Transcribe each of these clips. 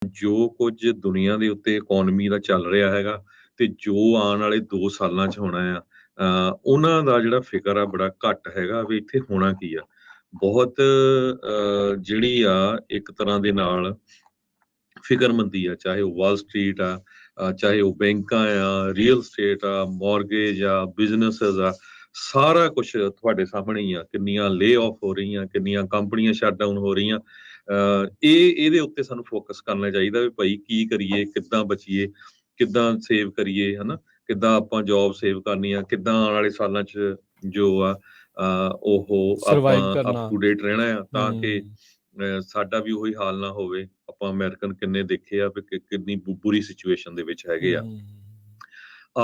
ਜੋ ਕੁਝ ਦੁਨੀਆ ਦੇ ਉੱਤੇ ਇਕੋਨਮੀ ਦਾ ਚੱਲ ਰਿਹਾ ਹੈਗਾ ਤੇ ਜੋ ਆਉਣ ਵਾਲੇ 2 ਸਾਲਾਂ 'ਚ ਹੋਣਾ ਆ, ਉਹਨਾਂ ਦਾ ਜਿਹੜਾ ਫਿਕਰ ਆ ਬੜਾ ਘੱਟ ਹੈਗਾ ਵੀ ਇੱਥੇ ਹੋਣਾ ਕੀ ਆ। ਬਹੁਤ ਜਿਹੜੀ ਆ ਇੱਕ ਤਰ੍ਹਾਂ ਦੇ ਨਾਲ ਫਿਕਰਮੰਦੀ ਆ, ਚਾਹੇ ਉਹ ਵਾਲ ਸਟਰੀਟ ਆ, ਚਾਹੇ ਉਹ ਬੈਂਕਾਂ ਆ, ਰੀਅਲ ਸਟੇਟ ਆ, ਮਾਰਗੇਜ ਆ, ਬਿਜ਼ਨੈਸਸ ਆ, ਸਾਰਾ ਕੁਛ ਤੁਹਾਡੇ ਸਾਹਮਣੇ ਹੀ ਆ। ਕਿੰਨੀਆਂ ਲੇ ਆਫ ਹੋ ਰਹੀਆਂ, ਕਿੰਨੀਆਂ ਕੰਪਨੀਆਂ ਸ਼ਟ ਡਾਊਨ ਹੋ ਰਹੀਆਂ। ਇਹਦੇ ਉੱਤੇ ਸਾਨੂੰ ਫੋਕਸ ਕਰਨਾ ਚਾਹੀਦਾ ਵੀ ਭਾਈ ਕੀ ਕਰੀਏ, ਕਿੱਦਾਂ ਬਚੀਏ, ਕਿੱਦਾਂ ਸੇਵ ਕਰੀਏ, ਹਨਾ? ਕਿੱਦਾਂ ਆਪਾਂ ਜੋਬ ਸੇਵ ਕਰਨੀ ਆ, ਕਿੱਦਾਂ ਆਉਣ ਵਾਲੇ ਸਾਲਾਂ 'ਚ ਜੋ ਆ ਉਹ ਸਰਵਾਈਵ ਆਪਾਂ ਕਰਨਾ। ਅਪ ਟੂ ਡੇਟ ਰਹਿਣਾ ਆ, ਤਾਂ ਕਿ ਹੂੰ। ਸਾਡਾ ਵੀ ਉਹੀ ਹਾਲ ਨਾ ਹੋਵੇ। ਆਪਾਂ ਅਮਰੀਕਨ ਕਿੰਨੇ ਦੇਖੇ ਆ ਵੀ ਕਿੰਨੀ ਬੁਰੀ ਸਿਚੁਏਸ਼ਨ ਦੇ ਵਿੱਚ ਹੈਗੇ ਆ। ਹੂੰ।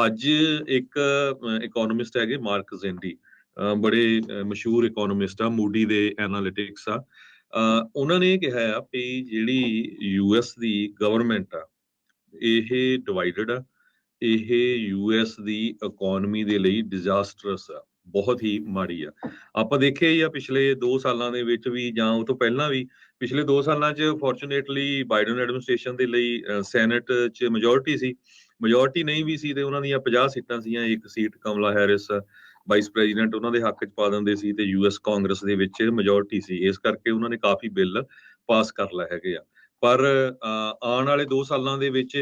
ਅੱਜ ਇੱਕ ਇਕੋਨੋਮਿਸਟ ਹੈਗੇ ਮਾਰਕ ਜ਼ੈਂਡੀ, ਬੜੇ ਮਸ਼ਹੂਰ ਇਕੋਨੋਮਿਸਟ ਆ, ਮੂਡੀ ਦੇ ਐਨਾਲਿਟਿਕਸ ਆ। ਉਹਨਾਂ ਨੇ ਇਹ ਕਿਹਾ ਆ ਵੀ ਜਿਹੜੀ ਯੂਐਸ ਦੀ ਗਵਰਨਮੈਂਟ ਆ, ਇਹ ਡਿਵਾਈਡਡ ਆ। ਇਹ ਯੂਐਸ ਦੀ ਇਕੋਨਮੀ ਦੇ ਲਈ ਡਿਜ਼ਾਸਟਰਸ ਆ, ਬਹੁਤ ਹੀ ਮਾੜੀ ਆ। ਆਪਾਂ ਦੇਖਿਆ ਹੀ ਆ ਪਿਛਲੇ 2 ਸਾਲਾਂ ਦੇ ਵਿੱਚ ਵੀ, ਜਾਂ ਉਹ ਤੋਂ ਪਹਿਲਾਂ ਵੀ। ਪਿਛਲੇ 2 ਸਾਲਾਂ 'ਚ ਫੋਰਚੂਨੇਟਲੀ ਬਾਈਡਨ ਐਡਮਿਨਿਸਟ੍ਰੇਸ਼ਨ ਦੇ ਲਈ ਸੈਨੇਟ 'ਚ ਮੈਜੋਰਿਟੀ ਸੀ। ਮੈਜੋਰਿਟੀ ਨਹੀਂ ਵੀ ਸੀ ਤੇ ਉਹਨਾਂ ਦੀਆਂ 50 ਸੀਟਾਂ ਸੀਆਂ, ਇੱਕ ਸੀਟ ਕਮਲਾ ਹੈਰਿਸ ਵਾਈਸ ਪ੍ਰੈਜ਼ੀਡੈਂਟ ਉਹਨਾਂ ਦੇ ਹੱਕ 'ਚ ਪਾ ਦਿੰਦੇ ਸੀ, ਤੇ ਯੂਐਸ ਕਾਂਗਰਸ ਦੇ ਵਿੱਚ ਮੈਜੋਰਿਟੀ ਸੀ। ਇਸ ਕਰਕੇ ਉਹਨਾਂ ਨੇ ਕਾਫੀ ਬਿੱਲ ਪਾਸ ਕਰ ਲਏ ਹੈਗੇ ਆ। ਪਰ ਆਉਣ ਵਾਲੇ 2 ਸਾਲਾਂ ਦੇ ਵਿੱਚ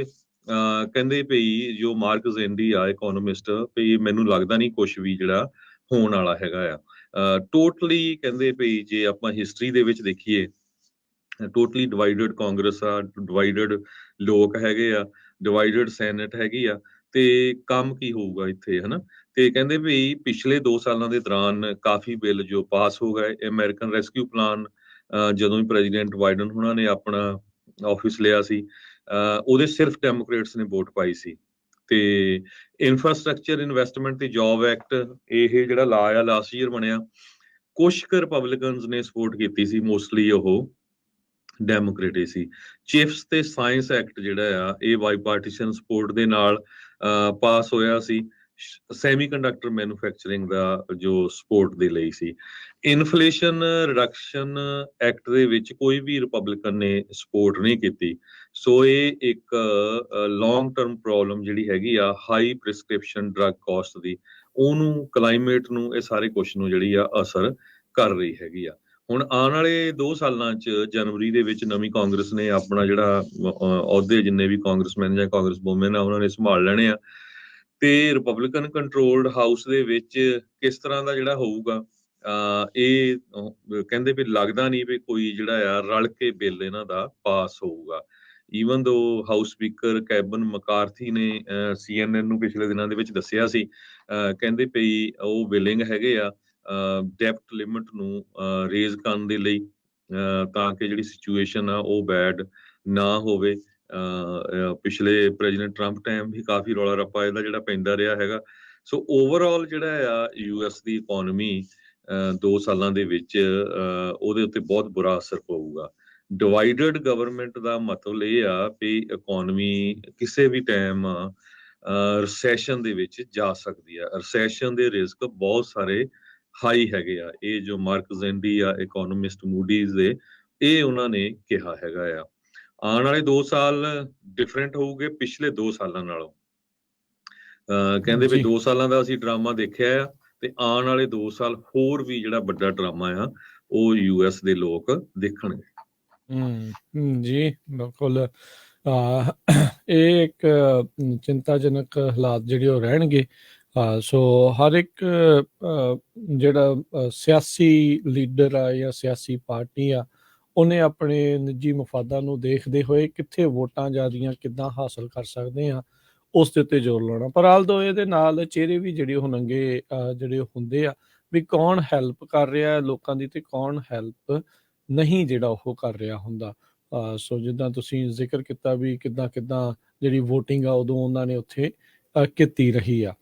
ਕਹਿੰਦੇ ਭਈ ਜੋ ਮਾਰਕ ਜ਼ੈਂਡੀ ਆ ਇਕੋਨੋਮਿਸਟ, ਭਈ ਮੈਨੂੰ ਲੱਗਦਾ ਨਹੀਂ ਕੁਛ ਵੀ ਜਿਹੜਾ ਹੋਣ ਵਾਲਾ ਹੈਗਾ ਆ। ਟੋਟਲੀ ਕਹਿੰਦੇ ਭਈ ਜੇ ਆਪਾਂ ਹਿਸਟਰੀ ਦੇ ਵਿੱਚ ਦੇਖੀਏ, ਟੋਟਲੀ ਡਿਵਾਈਡਡ ਕਾਂਗਰਸ ਆ, ਡਿਵਾਈਡਡ ਲੋਕ ਹੈਗੇ ਆ, ਡਿਵਾਈਡਡ ਸੈਨੇਟ ਹੈਗੀ ਆ, ਤੇ ਕੰਮ ਕੀ ਹੋਊਗਾ ਇੱਥੇ, ਹਨਾ? ਤੇ ਕਹਿੰਦੇ ਵੀ ਪਿਛਲੇ 2 ਸਾਲਾਂ ਦੇ ਦੌਰਾਨ ਕਾਫੀ ਬਿੱਲ ਜੋ ਪਾਸ ਹੋ ਗਏ। ਅਮਰੀਕਨ ਰੈਸਕਿਊ ਪਲਾਨ, ਜਦੋਂ ਵੀ ਪ੍ਰੈਜ਼ੀਡੈਂਟ ਬਾਈਡਨ ਉਹਨਾਂ ਨੇ ਆਪਣਾ ਆਫਿਸ ਲਿਆ ਸੀ, ਉਹਦੇ ਸਿਰਫ ਡੈਮੋਕ੍ਰੇਟਸ ਨੇ ਵੋਟ ਪਾਈ ਸੀ। ਤੇ ਇਨਫਰਾਸਟ੍ਰਕਚਰ ਇਨਵੈਸਟਮੈਂਟ ਤੇ ਜੌਬ ਐਕਟ, ਇਹ ਜਿਹੜਾ ਲਾ ਆ ਲਾਸਟ ਈਅਰ ਬਣਿਆ, ਕੁਛ ਕੁ ਰਿਪਬਲਿਕਨਸ ਨੇ ਸਪੋਰਟ ਕੀਤੀ ਸੀ, ਮੋਸਟਲੀ ਉਹ ਡੈਮੋਕ੍ਰੇਟ ਸੀ। ਚਿਪਸ ਤੇ ਸਾਇੰਸ ਐਕਟ ਜਿਹੜਾ ਆ, ਇਹ ਬਾਈਪਾਰਟੀਸ਼ਨ ਸਪੋਰਟ ਦੇ ਨਾਲ ਪਾਸ ਹੋਇਆ ਸੀ, ਸੈਮੀਕੰਡਕਟਰ ਮੈਨੂਫੈਕਚਰਿੰਗ ਦਾ ਜੋ ਸਪੋਰਟ ਦੇ ਲਈ ਸੀ। ਇਨਫਲੇਸ਼ਨ ਰਿਡਕਸ਼ਨ ਐਕਟ ਦੇ ਵਿੱਚ ਕੋਈ ਵੀ ਰਿਪਬਲਿਕਨ ਨੇ ਸਪੋਰਟ ਨਹੀਂ ਕੀਤੀ। ਸੋ ਇਹ ਇੱਕ ਲੌਂਗ ਟਰਮ ਪ੍ਰੋਬਲਮ ਜਿਹੜੀ ਹੈਗੀ ਆ, ਹਾਈ ਪ੍ਰਿਸਕ੍ਰਿਪਸ਼ਨ ਡਰੱਗ ਕਾਸਟ ਦੀ, ਉਹਨੂੰ, ਕਲਾਈਮੇਟ ਨੂੰ, ਇਹ ਸਾਰੇ ਕੁਛ ਨੂੰ ਜਿਹੜੀ ਆ ਅਸਰ ਕਰ ਰਹੀ ਹੈਗੀ ਆ। ਹੁਣ ਆਉਣ ਵਾਲੇ 2 ਸਾਲਾਂ 'ਚ ਜਨਵਰੀ ਦੇ ਵਿੱਚ ਨਵੀਂ ਕਾਂਗਰਸ ਨੇ ਆਪਣਾ ਜਿਹੜਾ ਅਹੁਦੇ, ਜਿੰਨੇ ਵੀ ਕਾਂਗਰਸਮੈਨ ਜਾਂ ਕਾਂਗਰਸ ਵੂਮੈਨ ਆ, ਉਹਨਾਂ ਨੇ ਸੰਭਾਲ ਲੈਣੇ ਆ। ਤੇ ਰਿਪਬਲਿਕਨ ਕੰਟਰੋਲਡ ਹਾਊਸ ਦੇ ਵਿੱਚ ਕਿਸ ਤਰ੍ਹਾਂ ਦਾ ਜਿਹੜਾ ਹੋਊਗਾ, ਇਹ ਕਹਿੰਦੇ ਵੀ ਲੱਗਦਾ ਨਹੀਂ ਵੀ ਕੋਈ ਜਿਹੜਾ ਆ ਰਲ ਕੇ ਬਿੱਲ ਇਹਨਾਂ ਦਾ ਪਾਸ ਹੋਊਗਾ। ਈਵਨ ਦੋ ਹਾਊਸ ਸਪੀਕਰ ਕੈਬਨ ਮਕਾਰਥੀ ਨੇ CNN ਨੂੰ ਪਿਛਲੇ ਦਿਨਾਂ ਦੇ ਵਿੱਚ ਦੱਸਿਆ ਸੀ, ਕਹਿੰਦੇ ਪਈ ਉਹ ਵਿਲਿੰਗ ਹੈਗੇ ਆ ਡੈਪਟ ਲਿਮਿਟ ਨੂੰ ਰੇਜ਼ ਕਰਨ ਦੇ ਲਈ, ਤਾਂ ਕਿ ਜਿਹੜੀ ਸਿਚੁਏਸ਼ਨ ਆ ਉਹ ਬੈਡ ਨਾ ਹੋਵੇ। ਪਿਛਲੇ ਪ੍ਰੈਜ਼ੀਡੈਂਟ ਟਰੰਪ ਟਾਈਮ ਵੀ ਕਾਫੀ ਰੌਲਾ ਰੱਪਾ ਇਹਦਾ ਜਿਹੜਾ ਪੈਂਦਾ ਰਿਹਾ ਹੈਗਾ। ਸੋ ਓਵਰਆਲ ਜਿਹੜਾ ਆ ਯੂਐਸ ਦੀ ਇਕੋਨਮੀ 2 ਸਾਲਾਂ ਦੇ ਵਿੱਚ ਉਹਦੇ ਉੱਤੇ ਬਹੁਤ ਬੁਰਾ ਅਸਰ ਪਊਗਾ। ਡਿਵਾਈਡਡ ਗਵਰਨਮੈਂਟ ਦਾ ਮਤਲਬ ਇਹ ਆ ਵੀ ਇਕੋਨਮੀ ਕਿਸੇ ਵੀ ਟਾਈਮ ਰਿਸੈਸ਼ਨ ਦੇ ਵਿੱਚ ਜਾ ਸਕਦੀ ਆ। ਰਿਸੈਸ਼ਨ ਦੇ ਰਿਸਕ ਬਹੁਤ ਸਾਰੇ ਹਾਈ ਹੈਗੇ ਆ। ਇਹ ਜੋ ਮਾਰਕ ਜ਼ੈਂਡੀ ਆ ਇਕੋਨੋਮਿਸਟ ਮੂਡੀਜ਼ ਦੇ, ਇਹ ਉਹਨਾਂ ਨੇ ਕਿਹਾ ਹੈਗਾ ਆ। ਆਉਣ ਵਾਲੇ 2 ਸਾਲ ਡਿਫਰੈਂਟ ਹੋਊਗੇ ਪਿਛਲੇ 2 ਸਾਲਾਂ ਨਾਲੋਂ। ਕਹਿੰਦੇ ਵੀ 2 ਸਾਲਾਂ ਦਾ ਅਸੀਂ ਡਰਾਮਾ ਦੇਖਿਆ ਆ, ਤੇ ਆਉਣ ਵਾਲੇ 2 ਸਾਲ ਹੋਰ ਵੀ ਜਿਹੜਾ ਵੱਡਾ ਡਰਾਮਾ ਆ ਉਹ ਯੂਐਸ ਦੇ ਲੋਕ ਦੇਖਣਗੇ। ਜੀ ਬਿਲਕੁਲ। ਇਹ ਇੱਕ ਚਿੰਤਾਜਨਕ ਹਾਲਾਤ ਜਿਹੜੇ ਉਹ ਰਹਿਣਗੇ। ਸੋ ਹਰ ਇੱਕ ਜਿਹੜਾ ਸਿਆਸੀ ਲੀਡਰ ਆ ਜਾਂ ਸਿਆਸੀ ਪਾਰਟੀ ਆ, ਉਹਨੇ ਆਪਣੇ ਨਿੱਜੀ ਮਫਾਦਾਂ ਨੂੰ ਦੇਖਦੇ ਹੋਏ ਕਿੱਥੇ ਵੋਟਾਂ ਜ਼ਿਆਦੀਆਂ ਕਿੱਦਾਂ ਹਾਸਲ ਕਰ ਸਕਦੇ ਆ, ਉਸ ਦੇ ਉੱਤੇ ਜ਼ੋਰ ਲਾਉਣਾ। ਪਰ ਆਲਦੋ ਇਹਦੇ ਨਾਲ ਚਿਹਰੇ ਵੀ ਜਿਹੜੇ ਉਹ ਨੰਗੇ ਜਿਹੜੇ ਹੁੰਦੇ ਆ, ਵੀ ਕੌਣ ਹੈਲਪ ਕਰ ਰਿਹਾ ਲੋਕਾਂ ਦੀ ਤੇ ਕੌਣ ਹੈਲਪ ਨਹੀਂ ਜਿਹੜਾ ਉਹ ਕਰ ਰਿਹਾ ਹੁੰਦਾ। ਸੋ ਜਿੱਦਾਂ ਤੁਸੀਂ ਜ਼ਿਕਰ ਕੀਤਾ ਵੀ ਕਿੱਦਾਂ ਜਿਹੜੀ ਵੋਟਿੰਗ ਆ ਉਦੋਂ ਉਹਨਾਂ ਨੇ ਉੱਥੇ ਕੀਤੀ ਰਹੀ ਆ।